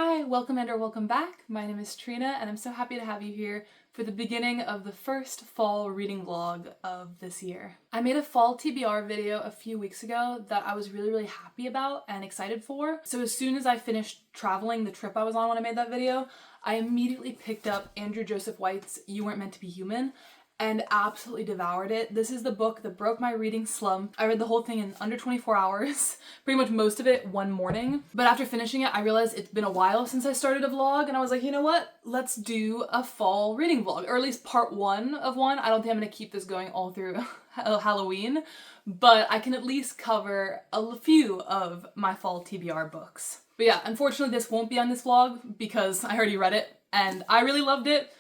Hi, welcome and or welcome back. My name is Trina and I'm so happy to have you here for the beginning of the first fall reading vlog of this year. I made a fall TBR video a few weeks ago that I was really happy about and excited for. So as soon as I finished traveling the trip I was on when I made that video, I immediately picked up Andrew Joseph White's You Weren't Meant to Be Human and absolutely devoured it. This is the book that broke my reading slump. I read the whole thing in under 24 hours, pretty much most of it one morning. But after finishing it, I realized it's been a while since I started a vlog, and I was like, you know what? Let's do a fall reading vlog, or at least part one of one. I don't think I'm gonna keep this going all through Halloween, but I can at least cover a few of my fall TBR books. But yeah, unfortunately this won't be on this vlog because I already read it and I really loved it.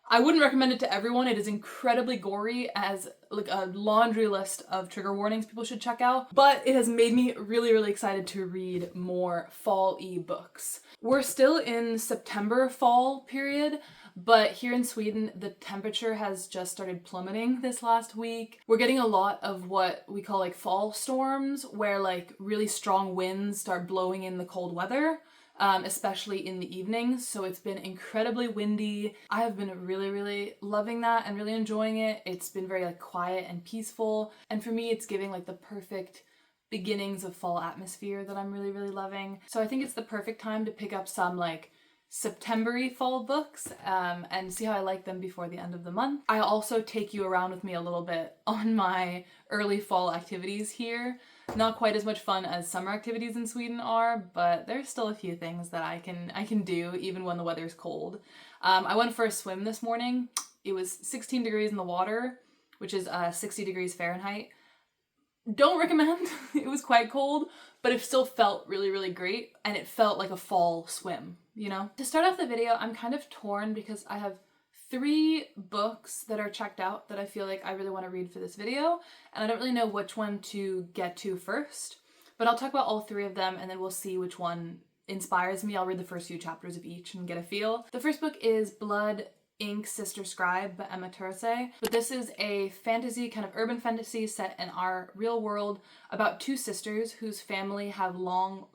I wouldn't recommend it to everyone. It is incredibly gory, as like a laundry list of trigger warnings people should check out, but it has made me really excited to read more fall-y books. We're still in September fall period, but here in Sweden, the temperature has just started plummeting this last week. We're getting a lot of what we call like fall storms, where like really strong winds start blowing in the cold weather. Especially in the evenings, so it's been incredibly windy. I have been really loving that and really enjoying it. It's been very like quiet and peaceful, and for me it's giving like the perfect beginnings of fall atmosphere that I'm really loving. So I think it's the perfect time to pick up some like September-y fall books and see how I like them before the end of the month. I also take you around with me a little bit on my early fall activities here. Not quite as much fun as summer activities in Sweden are, but there's still a few things that I can do even when the weather's cold. I went for a swim this morning. It was 16 degrees in the water, which is 60 degrees Fahrenheit. Don't recommend. It was quite cold, but it still felt really great, and it felt like a fall swim, you know? To start off the video, I'm kind of torn because I have 3 books that are checked out that I feel like I really want to read for this video, and I don't really know which one to get to first, but I'll talk about all 3 of them and then we'll see which one inspires me. I'll read the first few chapters of each and get a feel. The first book is Blood, Ink, Sister Scribe by Törzs, but this is a fantasy, kind of urban fantasy set in our real world about 2 sisters whose family have long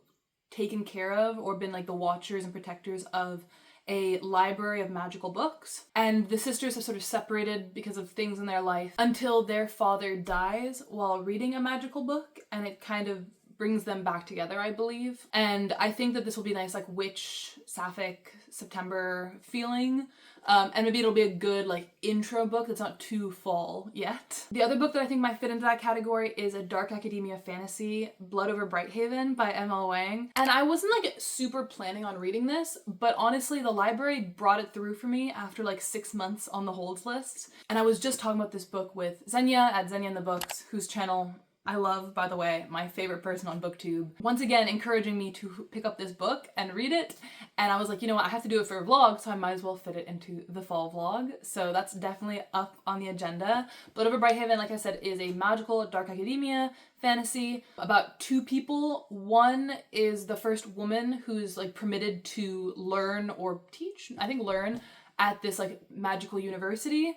taken care of or been like the watchers and protectors of a library of magical books, and the sisters have sort of separated because of things in their life until their father dies while reading a magical book, and it kind of brings them back together, I believe. And I think that this will be nice, like witch, sapphic, September feeling, and maybe it'll be a good like intro book that's not too fall yet. The other book that I think might fit into that category is a dark academia fantasy, Blood Over Brighthaven by Wang. And I wasn't like super planning on reading this, but honestly the library brought it through for me after like 6 months on the holds list. And I was just talking about this book with Xenia at Xenia in the Books, whose channel I love, by the way, my favorite person on booktube, once again encouraging me to pick up this book and read it. And I was like, you know what, I have to do it for a vlog, so I might as well fit it into the fall vlog. So that's definitely up on the agenda. Blood Over Brighthaven, like I said, is a magical dark academia fantasy about 2 people. One is the first woman who's like permitted to learn or teach, I think learn, at this like magical university.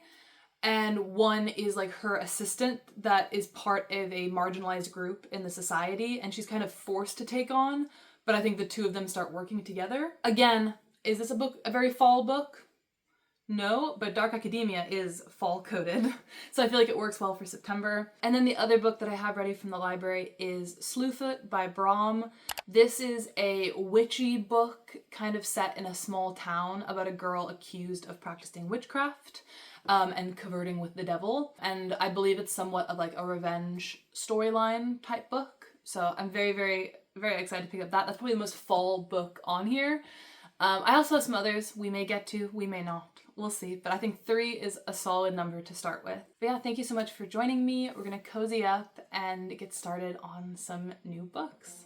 And one is like her assistant that is part of a marginalized group in the society, and she's kind of forced to take on, but I think the 2 of them start working together. Again, is this a book, a very fall book? No, but dark academia is fall coded, so I feel like it works well for September. And then the other book that I have ready from the library is Slewfoot by Brom. This is a witchy book kind of set in a small town about a girl accused of practicing witchcraft and converting with the devil. And I believe it's somewhat of like a revenge storyline type book. So I'm very excited to pick up that. That's probably the most fall book on here. I also have some others we may get to, we may not. We'll see, but I think 3 is a solid number to start with. But yeah, thank you so much for joining me. We're gonna cozy up and get started on some new books.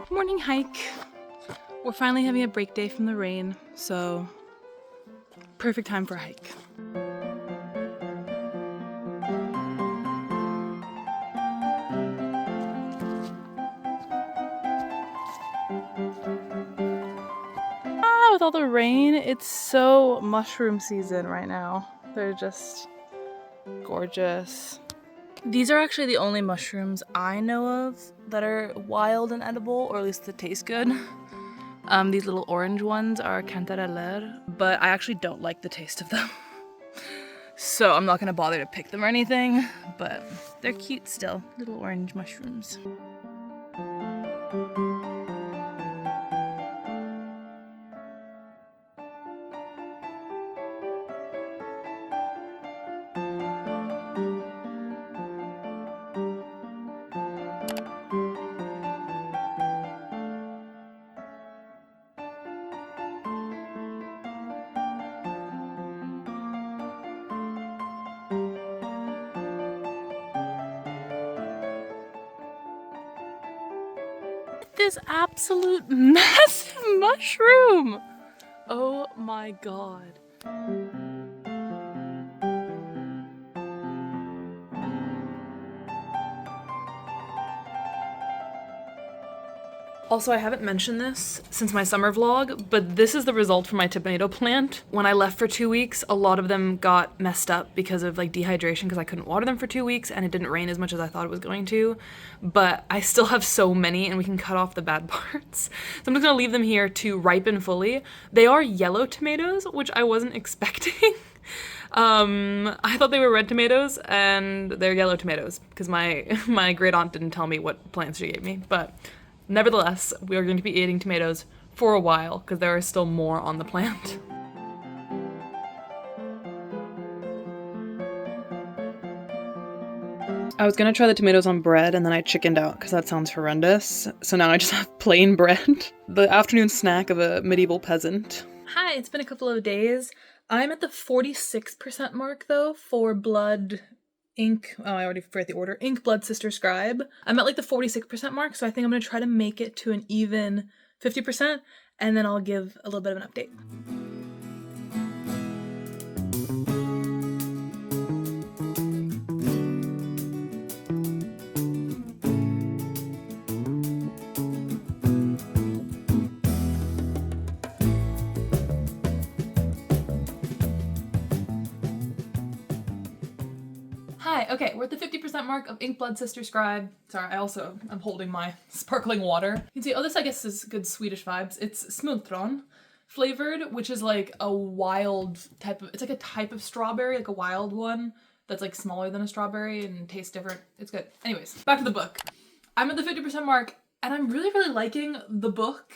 Morning hike. We're finally having a break day from the rain, so perfect time for a hike. all the rain, it's so mushroom season right now. They're just gorgeous. These are actually the only mushrooms I know of that are wild and edible, or at least that taste good. These little orange ones are cantareller, but I actually don't like the taste of them. So I'm not gonna bother to pick them or anything, but they're cute still, little orange mushrooms. This absolute massive mushroom! Oh my god. Also, I haven't mentioned this since my summer vlog, but this is the result for my tomato plant. When I left for 2 weeks, a lot of them got messed up because of like dehydration because I couldn't water them for 2 weeks and it didn't rain as much as I thought it was going to. But I still have so many and we can cut off the bad parts. So I'm just gonna leave them here to ripen fully. They are yellow tomatoes, which I wasn't expecting. I thought they were red tomatoes and they're yellow tomatoes because my great aunt didn't tell me what plants she gave me, but nevertheless, we are going to be eating tomatoes for a while because there are still more on the plant. I was gonna try the tomatoes on bread and then I chickened out because that sounds horrendous. So now I just have plain bread. The afternoon snack of a medieval peasant. Hi, it's been a couple of days. I'm at the 46% mark though for blood ink. Oh, I already forgot the order. Ink, blood, sister, scribe. I'm at like the 46% mark, so I think I'm gonna try to make it to an even 50%, and then I'll give a little bit of an update. Hi, okay, we're at the 50% mark of Ink, Blood, Sister, Scribe. Sorry, I'm holding my sparkling water. You can see, oh, this I guess is good Swedish vibes. It's smultron flavored, which is like a wild type of, it's like a type of strawberry, like a wild one that's like smaller than a strawberry and tastes different. It's good. Anyways, back to the book. I'm at the 50% mark and I'm really, really liking the book.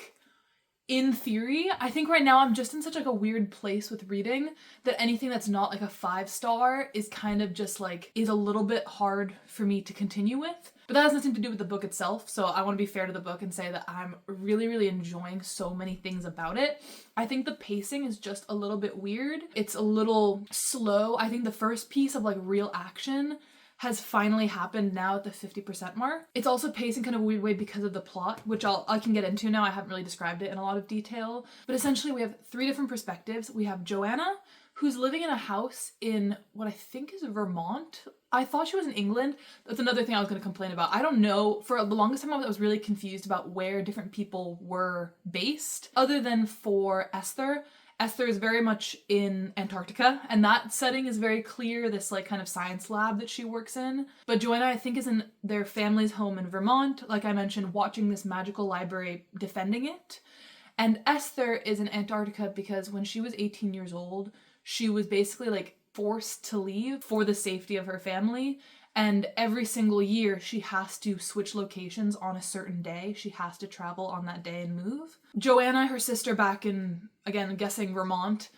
In theory, I think right now I'm just in such like a weird place with reading that anything that's not like a 5-star is kind of just like, is a little bit hard for me to continue with. But that has nothing to do with the book itself, so I want to be fair to the book and say that I'm really, really enjoying so many things about it. I think the pacing is just a little bit weird. It's a little slow. I think the first piece of like real action has finally happened now at the 50% mark. It's also pacing kind of a weird way because of the plot, which I can get into now. I haven't really described it in a lot of detail. But essentially we have 3 different perspectives. We have Joanna, who's living in a house in what I think is Vermont. I thought she was in England. That's another thing I was going to complain about. I don't know. For the longest time I was really confused about where different people were based, other than for Esther. Esther is very much in Antarctica, and that setting is very clear, this like kind of science lab that she works in. But Joanna, I think, is in their family's home in Vermont, like I mentioned, watching this magical library, defending it. And Esther is in Antarctica because when she was 18 years old, she was basically like forced to leave for the safety of her family. And every single year she has to switch locations on a certain day. She has to travel on that day and move. Joanna, her sister back in, again, I'm guessing Vermont,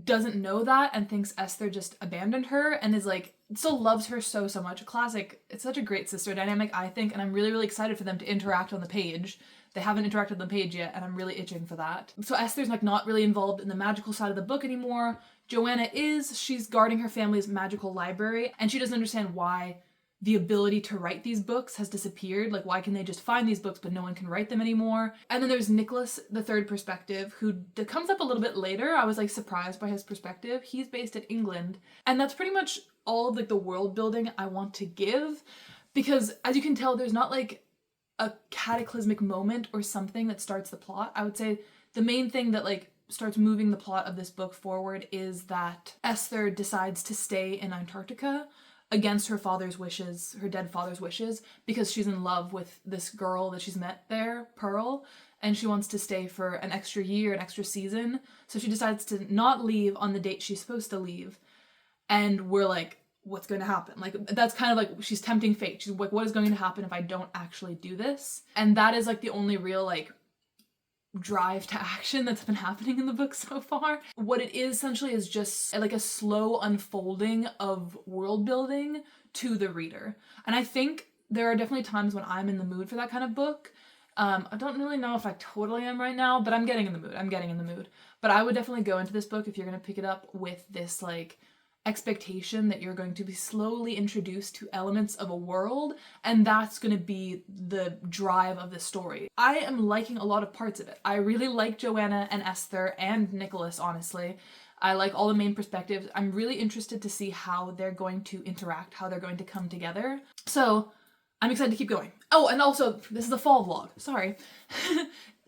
doesn't know that and thinks Esther just abandoned her and is like, still loves her so much. A classic. It's such a great sister dynamic, I think, and I'm really, really excited for them to interact on the page. They haven't interacted on the page yet, and I'm really itching for that. So Esther's like not really involved in the magical side of the book anymore. Joanna is. She's guarding her family's magical library, and she doesn't understand why the ability to write these books has disappeared. Like, why can they just find these books but no one can write them anymore? And then there's Nicholas, the third perspective, who comes up a little bit later. I was like surprised by his perspective. He's based in England, and that's pretty much all of like the world building I want to give, because as you can tell, there's not like a cataclysmic moment or something that starts the plot. I would say the main thing that like starts moving the plot of this book forward is that Esther decides to stay in Antarctica against her father's wishes, her dead father's wishes, because she's in love with this girl that she's met there, Pearl, and she wants to stay for an extra year, an extra season. So she decides to not leave on the date she's supposed to leave. And we're like, what's going to happen? Like, that's kind of like, she's tempting fate. She's like, what is going to happen if I don't actually do this? And that is like the only real like drive to action that's been happening in the book so far. What it is essentially is just like a slow unfolding of world building to the reader. And I think there are definitely times when I'm in the mood for that kind of book. I don't really know if I totally am right now, but I'm getting in the mood. But I would definitely go into this book if you're going to pick it up with this like expectation that you're going to be slowly introduced to elements of a world, and that's going to be the drive of the story. I am liking a lot of parts of it. I really like Joanna and Esther and Nicholas, honestly. I like all the main perspectives. I'm really interested to see how they're going to interact, how they're going to come together. So I'm excited to keep going. Oh, and also, this is the fall vlog. Sorry.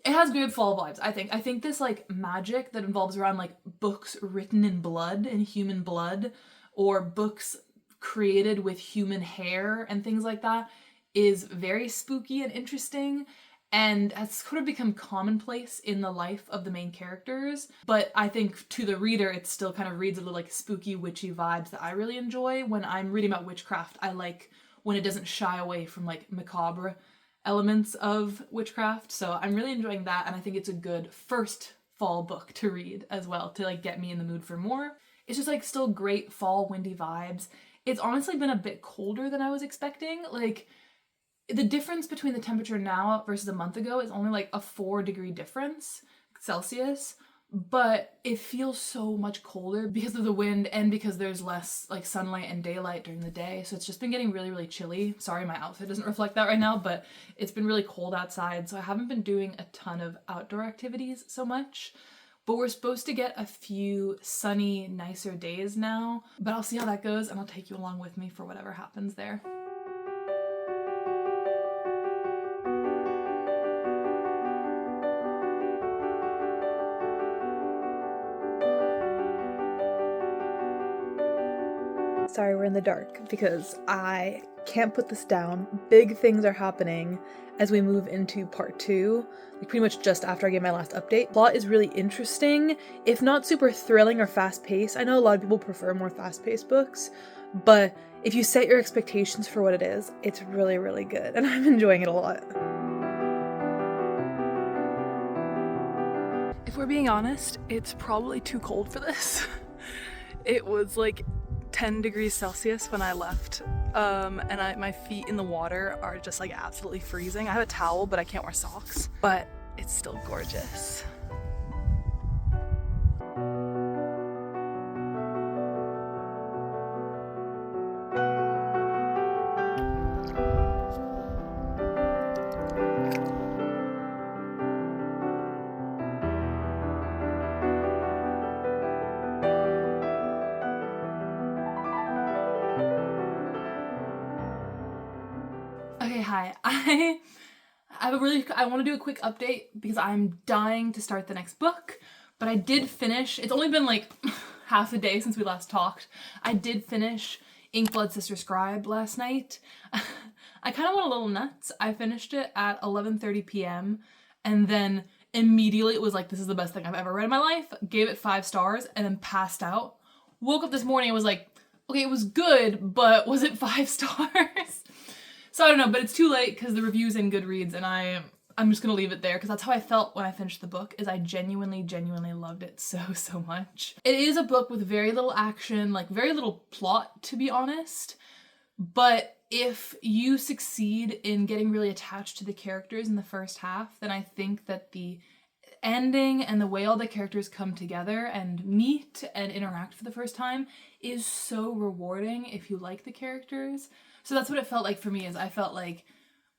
It has good fall vibes, I think. I think this like magic that involves around like books written in blood, in human blood, or books created with human hair and things like that is very spooky and interesting, and has sort of become commonplace in the life of the main characters. But I think to the reader, it still kind of reads a little like spooky, witchy vibes that I really enjoy. When I'm reading about witchcraft, I like when it doesn't shy away from like macabre elements of witchcraft. So I'm really enjoying that, and I think it's a good first fall book to read as well, to like get me in the mood for more. It's just like still great fall windy vibes. It's honestly been a bit colder than I was expecting. Like the difference between the temperature now versus a month ago is only like a 4-degree difference Celsius, but it feels so much colder because of the wind and because there's less like sunlight and daylight during the day. So it's just been getting really, really chilly. Sorry, my outfit doesn't reflect that right now, but it's been really cold outside. So I haven't been doing a ton of outdoor activities so much, but we're supposed to get a few sunny, nicer days now, but I'll see how that goes and I'll take you along with me for whatever happens there. Sorry, we're in the dark because I can't put this down. Big things are happening as we move into part 2, like pretty much just after I gave my last update. Plot is really interesting, if not super thrilling or fast-paced. I know a lot of people prefer more fast-paced books, but if you set your expectations for what it is, it's really, really good, and I'm enjoying it a lot. If we're being honest, it's probably too cold for this. It was like 10 degrees Celsius when I left, and my feet in the water are just like absolutely freezing. I have a towel, but I can't wear socks, but it's still gorgeous. Okay, hi. I want to do a quick update because I'm dying to start the next book, but I did finish, it's only been like half a day since we last talked. I did finish Inkblood Sister Scribe last night. I kind of went a little nuts. I finished it at 11:30 p.m. and then immediately it was like, this is the best thing I've ever read in my life. Gave it 5 stars and then passed out. Woke up this morning and was like, okay, it was good, but was it 5 stars? So I don't know, but it's too late because the review's in Goodreads, and I'm just gonna leave it there because that's how I felt when I finished the book, is I genuinely loved it so much. It is a book with very little action, like very little plot, to be honest, but if you succeed in getting really attached to the characters in the first half, then I think that the ending and the way all the characters come together and meet and interact for the first time is so rewarding if you like the characters. So that's what it felt like for me, is I felt like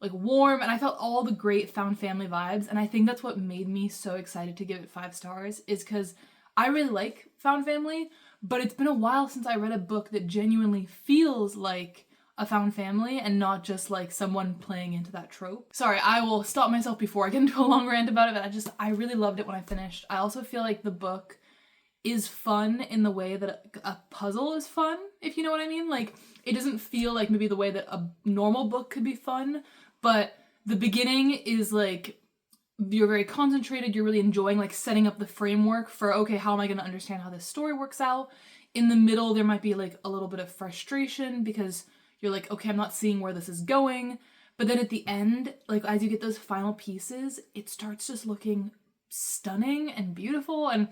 warm, and I felt all the great found family vibes, and I think that's what made me so excited to give it 5 stars, is because I really like found family, but it's been a while since I read a book that genuinely feels like a found family and not just like someone playing into that trope. Sorry, I will stop myself before I get into a long rant about it, but I really loved it when I finished. I also feel like the book is fun in the way that a puzzle is fun, if you know what I mean. Like, it doesn't feel like maybe the way that a normal book could be fun, but the beginning is like, you're very concentrated, you're really enjoying like setting up the framework for, okay, how am I going to understand how this story works out? In the middle, there might be like a little bit of frustration because you're like, okay, I'm not seeing where this is going. But then at the end, like as you get those final pieces, it starts just looking stunning and beautiful. And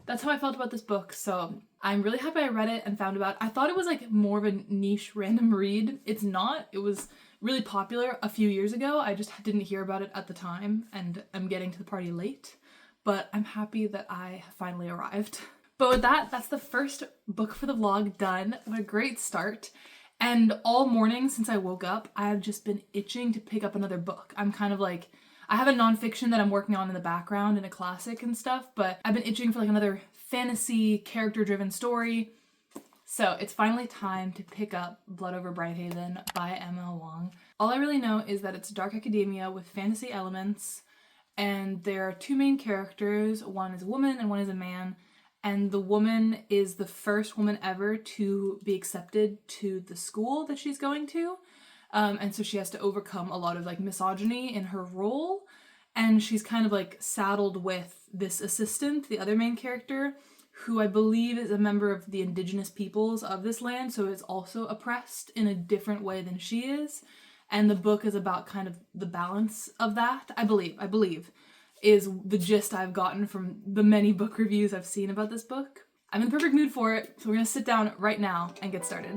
that's how I felt about this book. So I'm really happy I read it and found about it. I thought it was like more of a niche random read. It's not. It was really popular a few years ago. I just didn't hear about it at the time and I'm getting to the party late. But I'm happy that I have finally arrived. But with that, that's the first book for the vlog done. What a great start. And all morning since I woke up, I have just been itching to pick up another book. I'm kind of like, I have a nonfiction that I'm working on in the background and a classic and stuff, but I've been itching for like another fantasy character-driven story. So it's finally time to pick up Blood Over Brighthaven by M.L. Wang. All I really know is that it's dark academia with fantasy elements, and there are two main characters. One is a woman and one is a man. And the woman is the first woman ever to be accepted to the school that she's going to. And so she has to overcome a lot of like misogyny in her role. And she's kind of like saddled with this assistant, the other main character, who I believe is a member of the indigenous peoples of this land. So is also oppressed in a different way than she is. And the book is about kind of the balance of that, I believe. Is the gist I've gotten from the many book reviews I've seen about this book. I'm in the perfect mood for it, so we're gonna sit down right now and get started.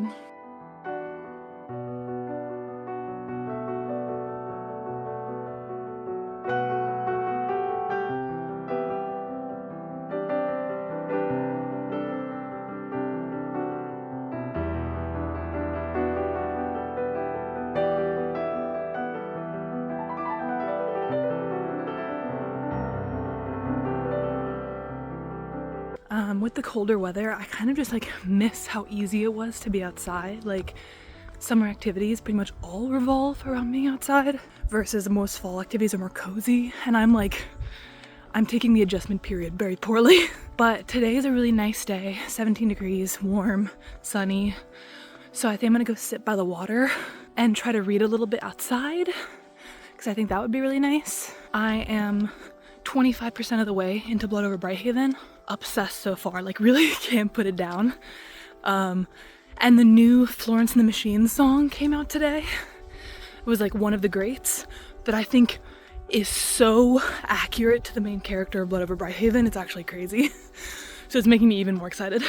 With the colder weather, I kind of just like miss how easy it was to be outside. Like summer activities pretty much all revolve around being outside versus most fall activities are more cozy. And I'm taking the adjustment period very poorly. But today is a really nice day, 17 degrees, warm, sunny. So I think I'm gonna go sit by the water and try to read a little bit outside because I think that would be really nice. I am 25% of the way into Blood Over Brighthaven. Obsessed so far, like really can't put it down. And the new Florence and the Machine song came out today. It was like one of the greats that I think is so accurate to the main character of Blood Over Brighthaven. It's actually crazy. So it's making me even more excited.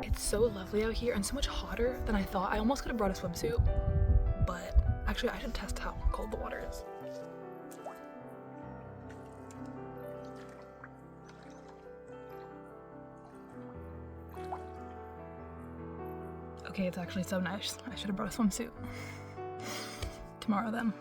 It's so lovely out here and so much hotter than I thought. I almost could have brought a swimsuit, but actually I should test how cold the water is. Okay, it's actually so nice. I should have brought a swimsuit. Tomorrow then.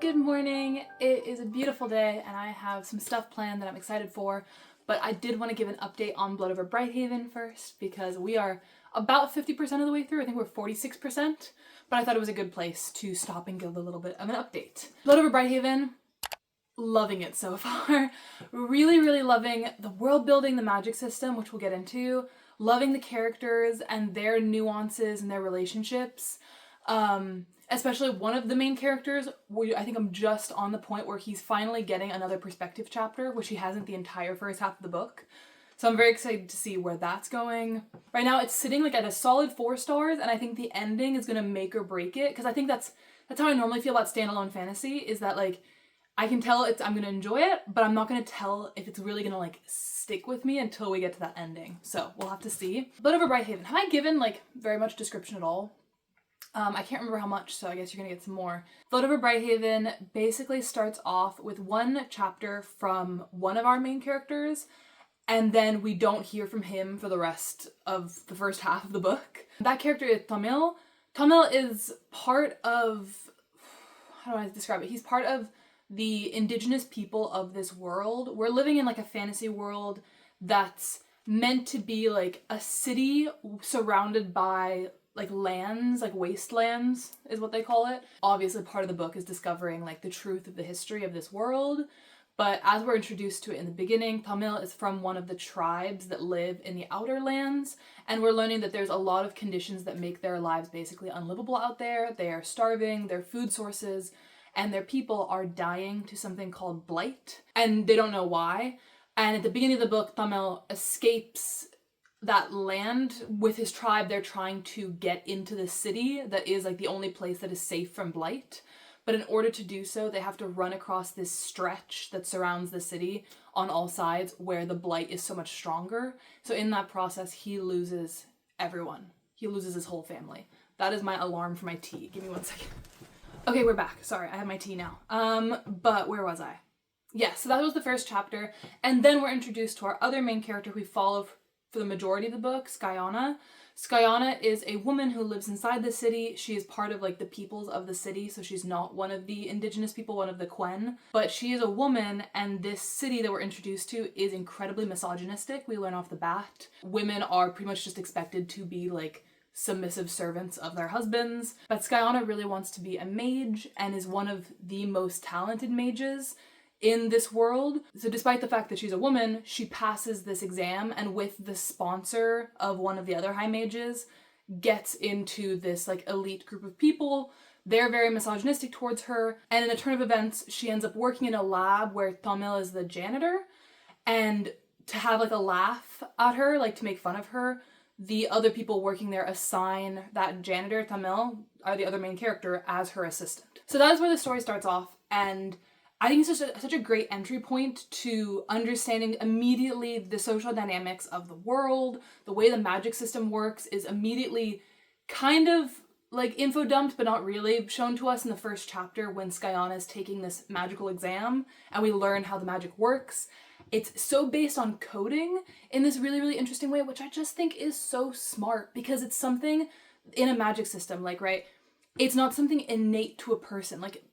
Good morning. It is a beautiful day and I have some stuff planned that I'm excited for, but I did want to give an update on Blood Over Brighthaven first because we are about 50% of the way through. I think we're 46%, but I thought it was a good place to stop and give a little bit of an update. Blood Over Brighthaven, loving it so far. Really loving the world building, the magic system, which we'll get into, loving the characters and their nuances and their relationships. Especially one of the main characters, where I think I'm just on the point where he's finally getting another perspective chapter, which he hasn't the entire first half of the book. So I'm very excited to see where that's going. Right now it's sitting like at a solid 4 stars, and I think the ending is gonna make or break it, because I think that's how I normally feel about standalone fantasy, is that like I can tell I'm gonna enjoy it, but I'm not gonna tell if it's really gonna like stick with me until we get to that ending. So we'll have to see. Blood Over Brighthaven. Have I given like very much description at all? I can't remember how much, so I guess you're gonna get some more. Blood Over Brighthaven basically starts off with one chapter from one of our main characters, and then we don't hear from him for the rest of the first half of the book. That character is Tamil. Tamil is part of, how do I describe it? He's part of the indigenous people of this world. We're living in like a fantasy world that's meant to be like a city surrounded by like lands, like wastelands is what they call it. Obviously part of the book is discovering like the truth of the history of this world, but as we're introduced to it in the beginning, Tamil is from one of the tribes that live in the outer lands, and we're learning that there's a lot of conditions that make their lives basically unlivable out there. They are starving, their food sources and their people are dying to something called blight, and they don't know why. And at the beginning of the book, Tamil escapes that land with his tribe. They're trying to get into the city that is like the only place that is safe from blight. But in order to do so, they have to run across this stretch that surrounds the city on all sides where the blight is so much stronger. So in that process, he loses everyone. He loses his whole family. That is my alarm for my tea. Give me 1 second. Okay, we're back. Sorry, I have my tea now. But where was I? Yeah, so that was the first chapter. And then we're introduced to our other main character who we follow for the majority of the book, Skyana. Skyana is a woman who lives inside the city. She is part of like the peoples of the city, so she's not one of the indigenous people, one of the Quen, but she is a woman, and this city that we're introduced to is incredibly misogynistic. We learn off the bat. Women are pretty much just expected to be like submissive servants of their husbands, but Skyana really wants to be a mage and is one of the most talented mages in this world. So despite the fact that she's a woman, she passes this exam, and with the sponsor of one of the other high mages, gets into this like elite group of people. They're very misogynistic towards her, and in a turn of events, she ends up working in a lab where Tamil is the janitor, and to have like a laugh at her, like to make fun of her, the other people working there assign that janitor, Tamil, or the other main character, as her assistant. So that is where the story starts off, and I think it's just such a great entry point to understanding immediately the social dynamics of the world. The way the magic system works is immediately kind of like info dumped, but not really, shown to us in the first chapter when Skyana is taking this magical exam and we learn how the magic works. It's so based on coding in this really interesting way, which I just think is so smart, because it's something in a magic system, like, right, it's not something innate to a person. Like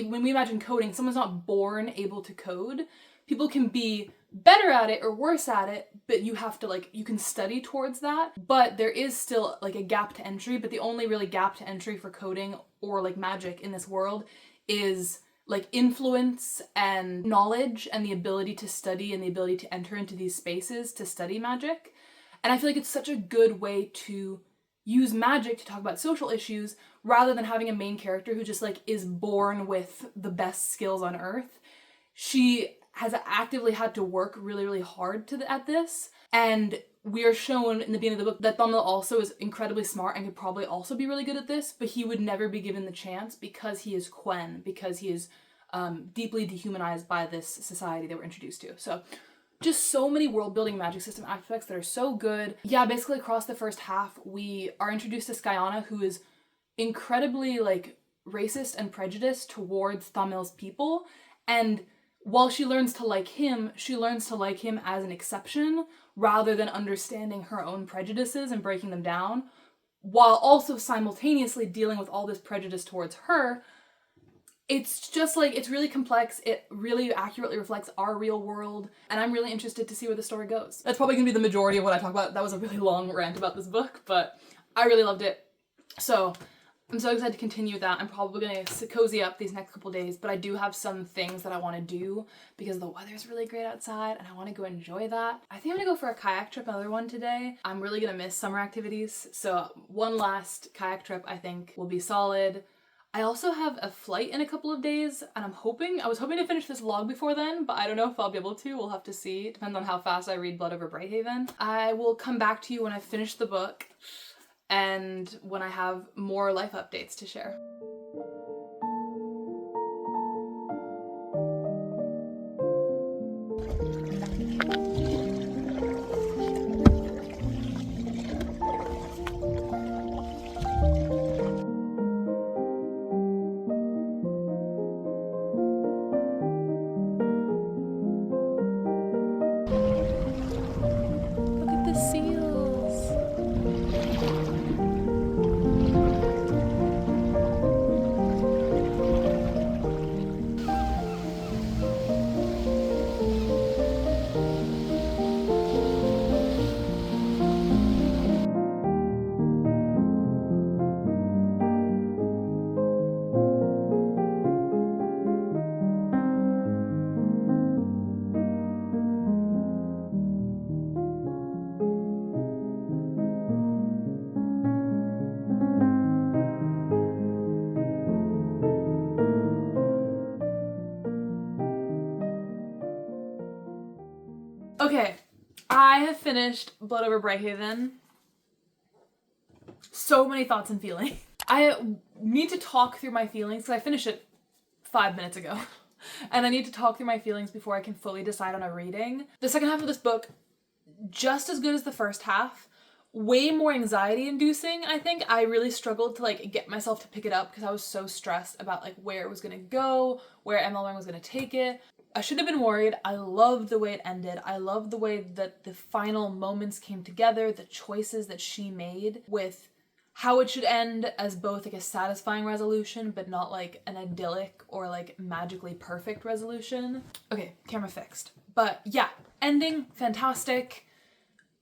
when we imagine coding, someone's not born able to code. People can be better at it or worse at it, but you have to like, you can study towards that. But there is still like a gap to entry, but the only really gap to entry for coding or like magic in this world is like influence and knowledge and the ability to study and the ability to enter into these spaces to study magic. And I feel like it's such a good way to use magic to talk about social issues rather than having a main character who just like is born with the best skills on earth. She has actively had to work really hard at this, and we are shown in the beginning of the book that Tamil also is incredibly smart and could probably also be really good at this, but he would never be given the chance because he is Quen, because he is deeply dehumanized by this society that we're introduced to. So just so many world building magic system aspects that are so good. Yeah, basically across the first half, we are introduced to Skyana, who is incredibly like racist and prejudiced towards Tamil's people. And while she learns to like him, she learns to like him as an exception rather than understanding her own prejudices and breaking them down, while also simultaneously dealing with all this prejudice towards her It's just like, it's really complex. It really accurately reflects our real world, and I'm really interested to see where the story goes. That's probably gonna be the majority of what I talk about. That was a really long rant about this book, but I really loved it. So I'm so excited to continue with that. I'm probably gonna cozy up these next couple days, but I do have some things that I want to do because the weather's really great outside and I want to go enjoy that. I think I'm gonna go for a kayak trip, another one today. I'm really gonna miss summer activities, so one last kayak trip I think will be solid. I also have a flight in a couple of days, and I was hoping to finish this vlog before then, but I don't know if I'll be able to. We'll have to see. It depends on how fast I read Blood Over Brighthaven. I will come back to you when I finish the book and when I have more life updates to share. Look at the seals. Okay, I have finished Blood Over Brighthaven. So many thoughts and feelings. I need to talk through my feelings because I finished it 5 minutes ago. And I need to talk through my feelings before I can fully decide on a rating. The second half of this book, just as good as the first half. Way more anxiety inducing, I think. I really struggled to like get myself to pick it up because I was so stressed about like where it was gonna go, where ML Wang was gonna take it. I should have been worried. I loved the way it ended. I loved the way that the final moments came together, the choices that she made with how it should end as both like a satisfying resolution, but not like an idyllic or like magically perfect resolution. Okay, camera fixed. But yeah, ending, fantastic.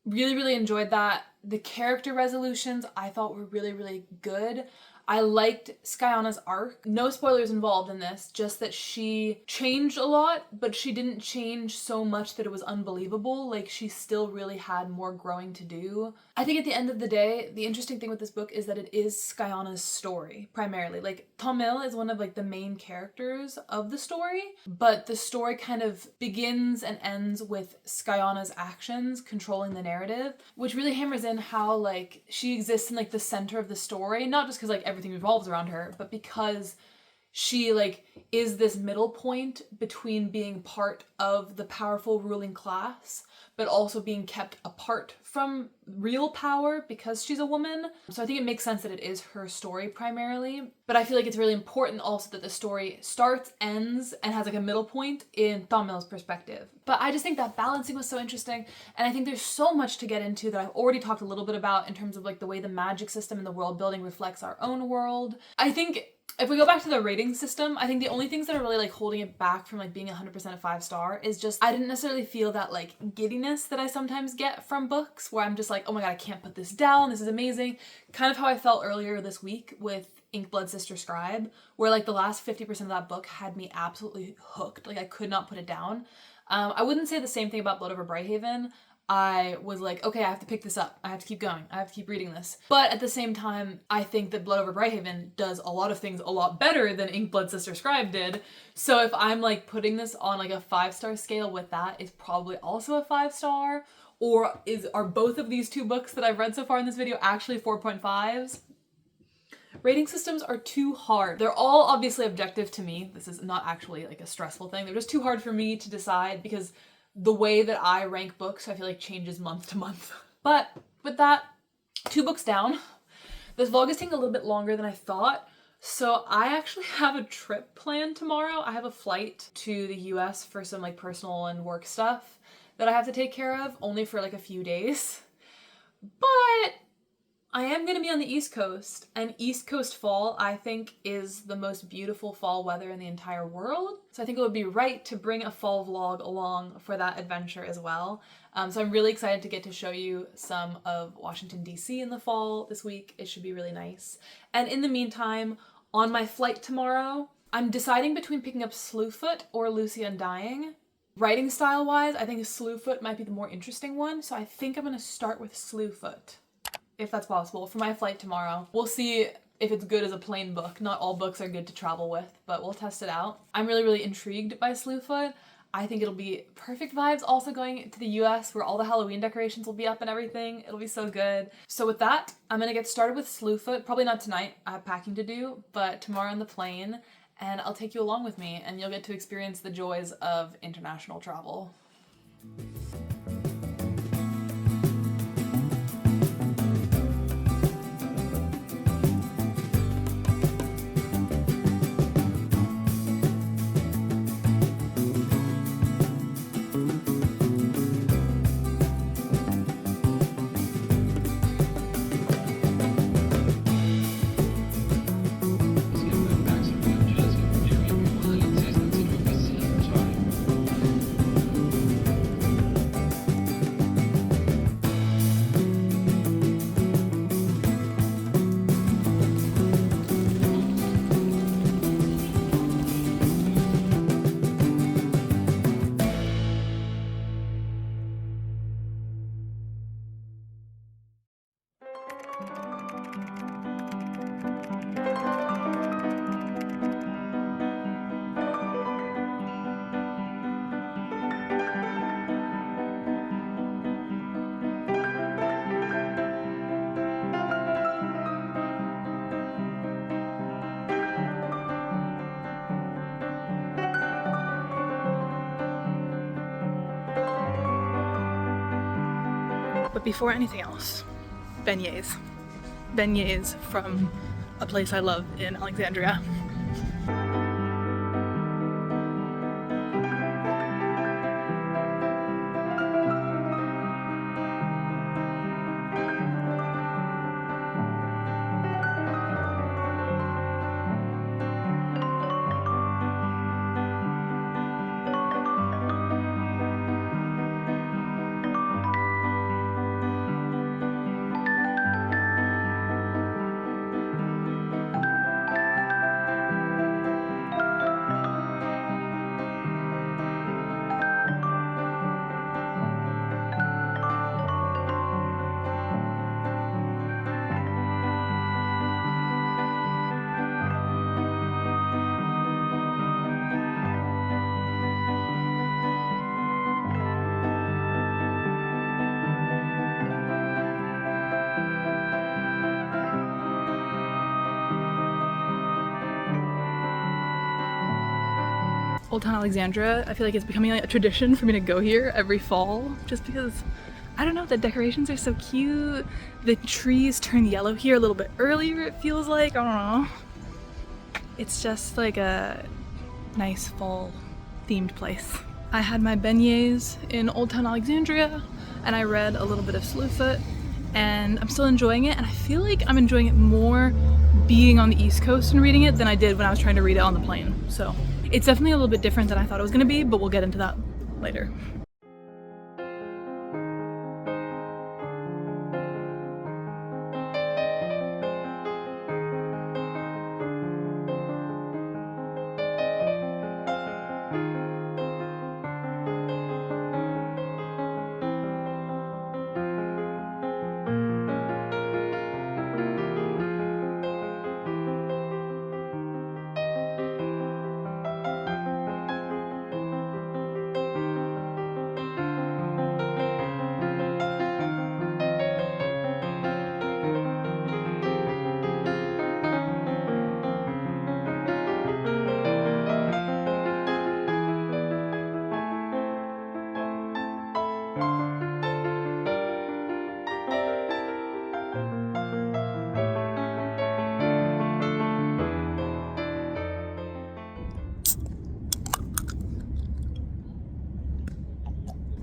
Really, really enjoyed that. The character resolutions I thought were really, really good. I liked Skyana's arc. No spoilers involved in this, just that she changed a lot, but she didn't change so much that it was unbelievable. Like, she still really had more growing to do. I think at the end of the day, the interesting thing with this book is that it is Skyana's story, primarily. Like, Tomil is one of like the main characters of the story, but the story kind of begins and ends with Skyana's actions controlling the narrative, which really hammers in how like she exists in like the center of the story, not just because like everything revolves around her, but because she like is this middle point between being part of the powerful ruling class but also being kept apart from real power because she's a woman. So I think it makes sense that it is her story primarily, but I feel like it's really important also that the story starts, ends, and has like a middle point in Tomil's perspective. But I just think that balancing was so interesting, and I think there's so much to get into that I've already talked a little bit about in terms of like the way the magic system and the world building reflects our own world. I think if we go back to the rating system, I think the only things that are really like holding it back from like being 100% a 5-star is just I didn't necessarily feel that like giddiness that I sometimes get from books where I'm just like, oh my god, I can't put this down, this is amazing. Kind of how I felt earlier this week with Inkblood Sister Scribe, where like the last 50% of that book had me absolutely hooked. Like I could not put it down. I wouldn't say the same thing about Blood Over Brighthaven. I was like, okay, I have to pick this up. I have to keep going. I have to keep reading this. But at the same time, I think that Blood Over Brighthaven does a lot of things a lot better than Inkblood Sister Scribe did. So if I'm like putting this on like a 5-star scale with that, it's probably also a 5-star. Or are both of these two books that I've read so far in this video actually 4.5s? Rating systems are too hard. They're all obviously objective to me. This is not actually like a stressful thing. They're just too hard for me to decide because the way that I rank books, I feel like changes month to month. But with that, 2 books down. This vlog is taking a little bit longer than I thought. So I actually have a trip planned tomorrow. I have a flight to the US for some like personal and work stuff that I have to take care of, only for like a few days. But I am going to be on the East Coast, and East Coast fall, I think, is the most beautiful fall weather in the entire world. So I think it would be right to bring a fall vlog along for that adventure as well. So I'm really excited to get to show you some of Washington, D.C. in the fall this week. It should be really nice. And in the meantime, on my flight tomorrow, I'm deciding between picking up Slewfoot or Lucy Undying. Writing style-wise, I think Slewfoot might be the more interesting one, so I think I'm going to start with Slewfoot, if that's possible, for my flight tomorrow. We'll see if it's good as a plain book. Not all books are good to travel with, but we'll test it out. I'm really intrigued by Slewfoot. I think it'll be perfect vibes also going to the US where all the Halloween decorations will be up and everything. It'll be so good. So with that, I'm gonna get started with Slewfoot. Probably not tonight, I have packing to do, but tomorrow on the plane, and I'll take you along with me and you'll get to experience the joys of international travel. But before anything else, beignets. Beignets from a place I love in Alexandria. Old Town Alexandria, I feel like it's becoming like a tradition for me to go here every fall just because, I don't know, the decorations are so cute. The trees turn yellow here a little bit earlier, it feels like. I don't know. It's just like a nice fall themed place. I had my beignets in Old Town Alexandria and I read a little bit of Slewfoot and I'm still enjoying it, and I feel like I'm enjoying it more being on the East Coast and reading it than I did when I was trying to read it on the plane. So it's definitely a little bit different than I thought it was going to be, but we'll get into that later.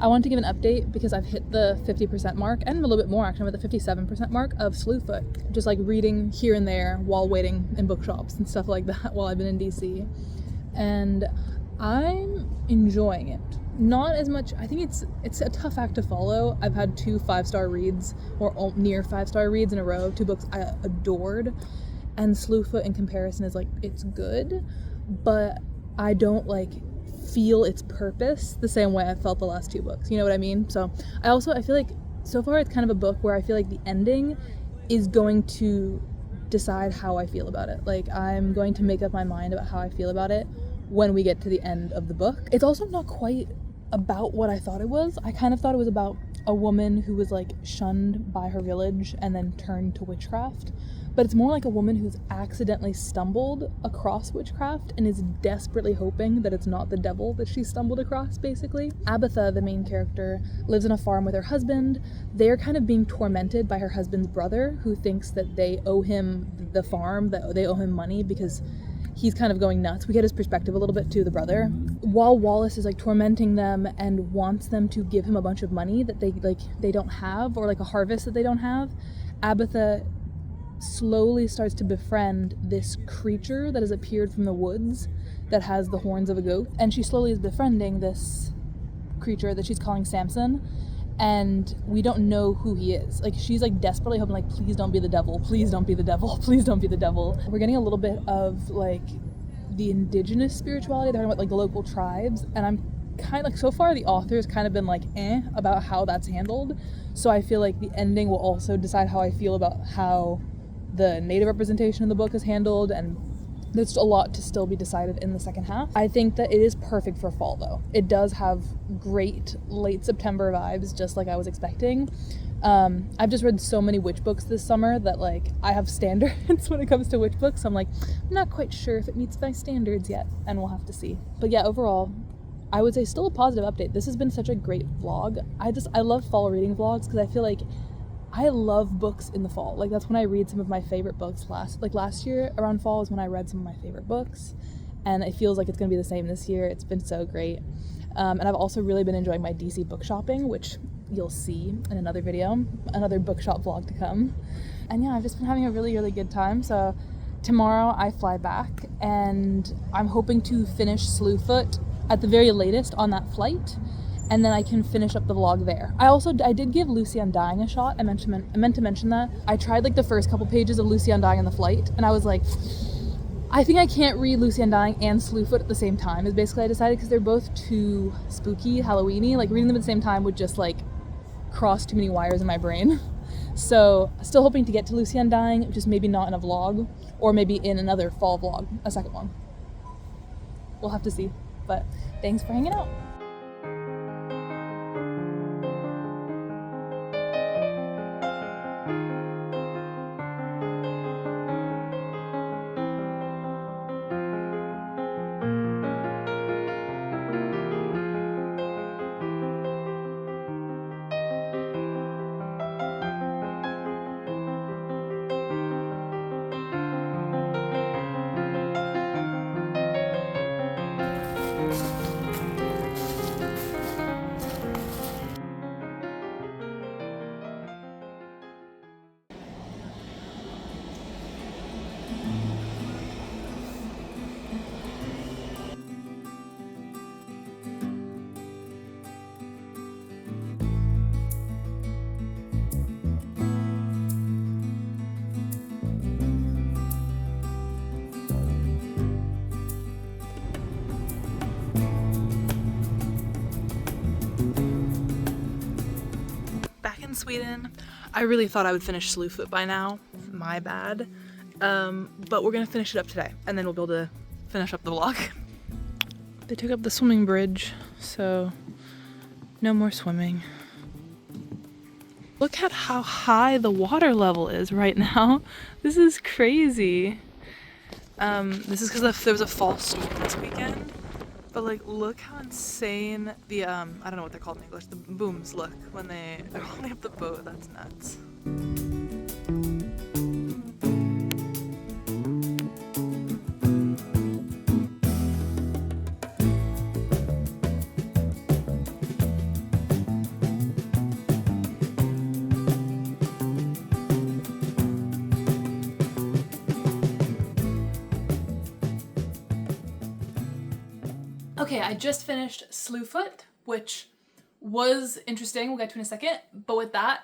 I want to give an update because I've hit the 50% mark, and a little bit more actually. I'm at the 57% mark of Slewfoot. Just like reading here and there while waiting in bookshops and stuff like that while I've been in DC. And I'm enjoying it. Not as much, I think it's a tough act to follow. I've had 2 5-star reads, or near 5-star reads in a row, 2 books I adored, and Slewfoot in comparison is like, it's good, but I don't like feel its purpose the same way I felt the last 2 books, you know what I mean? So I feel like so far it's kind of a book where I feel like the ending is going to decide how I feel about it. Like, I'm going to make up my mind about how I feel about it when we get to the end of the book. It's also not quite about what I thought it was. I kind of thought it was about a woman who was like shunned by her village and then turned to witchcraft, but it's more like a woman who's accidentally stumbled across witchcraft and is desperately hoping that it's not the devil that she stumbled across, basically. Abatha, the main character, lives on a farm with her husband. They're kind of being tormented by her husband's brother, who thinks that they owe him the farm, that they owe him money because he's kind of going nuts. We get his perspective a little bit to the brother. While Wallace is like tormenting them and wants them to give him a bunch of money that they don't have, or like a harvest that they don't have, Abatha slowly starts to befriend this creature that has appeared from the woods that has the horns of a goat. And she slowly is befriending this creature that she's calling Samson. And we don't know who he is. Like, she's like desperately hoping, like, please don't be the devil, please don't be the devil, please don't be the devil. We're getting a little bit of like the indigenous spirituality. They're talking about like the local tribes, and I'm kind of like, so far the author's kind of been like about how that's handled. So I feel like the ending will also decide how I feel about how the native representation of the book is handled, and there's a lot to still be decided in the second half. I think that it is perfect for fall, though. It does have great late September vibes, just like I was expecting. I've just read so many witch books this summer that like I have standards when it comes to witch books. So I'm like, I'm not quite sure if it meets my standards yet, and we'll have to see. But yeah, overall, I would say still a positive update. This has been such a great vlog. I love fall reading vlogs because I feel like I love books in the fall. Like, that's when I read some of my favorite books. Last year around fall is when I read some of my favorite books, and it feels like it's gonna be the same this year. It's been so great. And I've also really been enjoying my DC book shopping, which you'll see in another video, another bookshop vlog to come. And yeah, I've just been having a really, really good time. So tomorrow I fly back, and I'm hoping to finish Slewfoot at the very latest on that flight, and then I can finish up the vlog there. I did give Lucy Undying a shot. I meant to mention that. I tried like the first couple pages of Lucy Undying on the flight, and I was like, I think I can't read Lucy Undying and Slewfoot at the same time, is basically I decided, because they're both too spooky, Halloween-y. Like, reading them at the same time would just like cross too many wires in my brain. So still hoping to get to Lucy Undying, just maybe not in a vlog, or maybe in another fall vlog, a second one. We'll have to see. But thanks for hanging out. Sweden. I really thought I would finish Slewfoot by now. My bad. But we're gonna finish it up today, and then we'll be able to finish up the vlog. They took up the swimming bridge, so no more swimming. Look at how high the water level is right now. This is crazy. This is because there was a fall storm this weekend. But like, look how insane the, I don't know what they're called in English, the booms look when they're holding up the boat. That's nuts. Okay, I just finished Slewfoot, which was interesting. We'll get to in a second. But with that,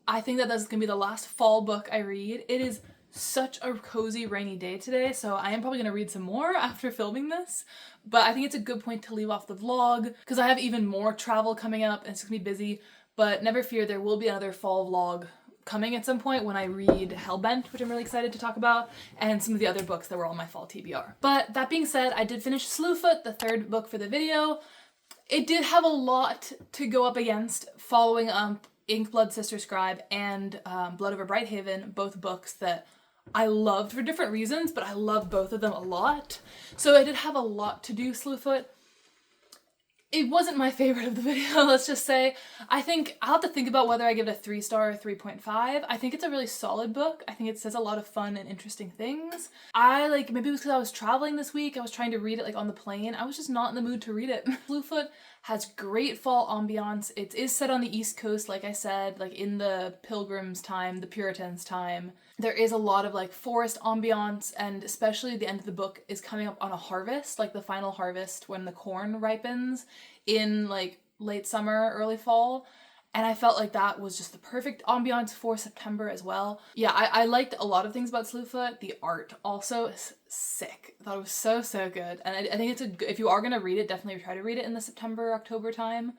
I think that that's gonna be the last fall book I read. It is such a cozy rainy day today, so I am probably gonna read some more after filming this. But I think it's a good point to leave off the vlog because I have even more travel coming up and it's gonna be busy. But never fear, there will be another fall vlog coming at some point when I read Hellbent, which I'm really excited to talk about, and some of the other books that were on my fall TBR. But that being said, I did finish Slewfoot, the third book for the video. It did have a lot to go up against following Inkblood Sister Scribe and Blood Over Brighthaven, both books that I loved for different reasons, but I loved both of them a lot. So I did have a lot to do, Slewfoot. It wasn't my favorite of the video, let's just say. I think I'll have to think about whether I give it a 3-star or 3.5. I think it's a really solid book. I think it says a lot of fun and interesting things. Maybe it was because I was traveling this week, I was trying to read it on the plane. I was just not in the mood to read it. Slewfoot has great fall ambiance. It is set on the East Coast, like I said, in the Pilgrims' time, the Puritans' time. There is a lot of forest ambiance, and especially the end of the book is coming up on a harvest, the final harvest when the corn ripens in late summer, early fall. And I felt like that was just the perfect ambiance for September as well. Yeah, I liked a lot of things about Slewfoot. The art also is sick. I thought it was so, so good. And I think if you are gonna read it, definitely try to read it in the September, October time.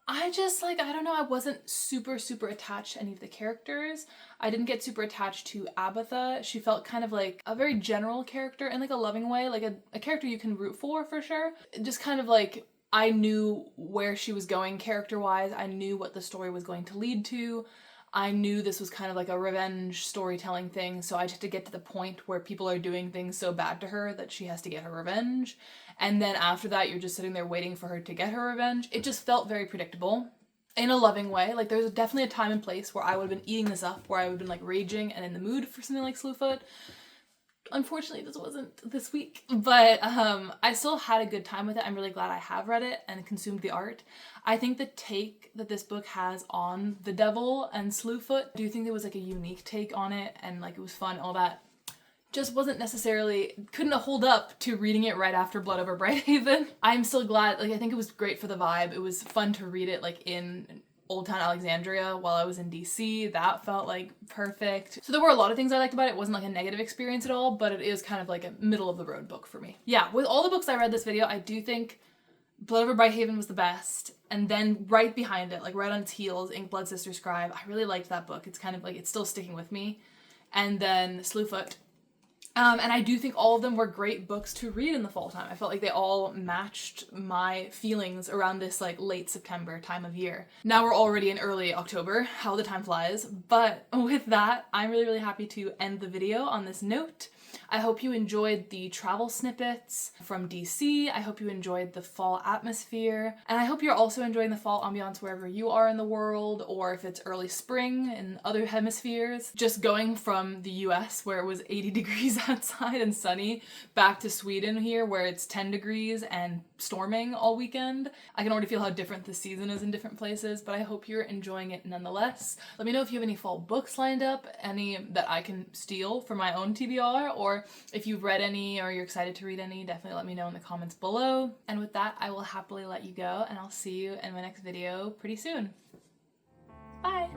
I just, I don't know, I wasn't super, super attached to any of the characters. I didn't get super attached to Abatha. She felt kind of like a very general character in a loving way, a character you can root for sure. Just kind of I knew where she was going character-wise. I knew what the story was going to lead to. I knew this was kind of a revenge storytelling thing, so I just had to get to the point where people are doing things so bad to her that she has to get her revenge. And then after that, you're just sitting there waiting for her to get her revenge. It just felt very predictable in a loving way. There's definitely a time and place where I would have been eating this up, where I would have been raging and in the mood for something like Slewfoot. Unfortunately, this wasn't this week, but I still had a good time with it. I'm really glad I have read it and consumed the art. I think the take that this book has on the devil and Slewfoot, I do think there was a unique take on it, and it was fun, all that. Just wasn't necessarily, couldn't hold up to reading it right after Blood Over Brighthaven. I'm still glad, I think it was great for the vibe. It was fun to read it in Old Town Alexandria while I was in DC. That felt perfect. So there were a lot of things I liked about it. It wasn't a negative experience at all, but it is kind of a middle of the road book for me. Yeah, with all the books I read this video, I do think Blood Over Brighthaven was the best. And then right behind it, right on its heels, Inkblood Sister Scribe. I really liked that book. It's kind of it's still sticking with me. And then Slewfoot. And I do think all of them were great books to read in the fall time. I felt they all matched my feelings around this late September time of year. Now we're already in early October, how the time flies. But with that, I'm really, really happy to end the video on this note. I hope you enjoyed the travel snippets from DC. I hope you enjoyed the fall atmosphere. And I hope you're also enjoying the fall ambiance wherever you are in the world, or if it's early spring in other hemispheres. Just going from the US where it was 80 degrees outside and sunny back to Sweden here where it's 10 degrees and storming all weekend. I can already feel how different the season is in different places, but I hope you're enjoying it nonetheless. Let me know if you have any fall books lined up, any that I can steal for my own TBR, or if you've read any or you're excited to read any, definitely let me know in the comments below. And with that, I will happily let you go, and I'll see you in my next video pretty soon. Bye!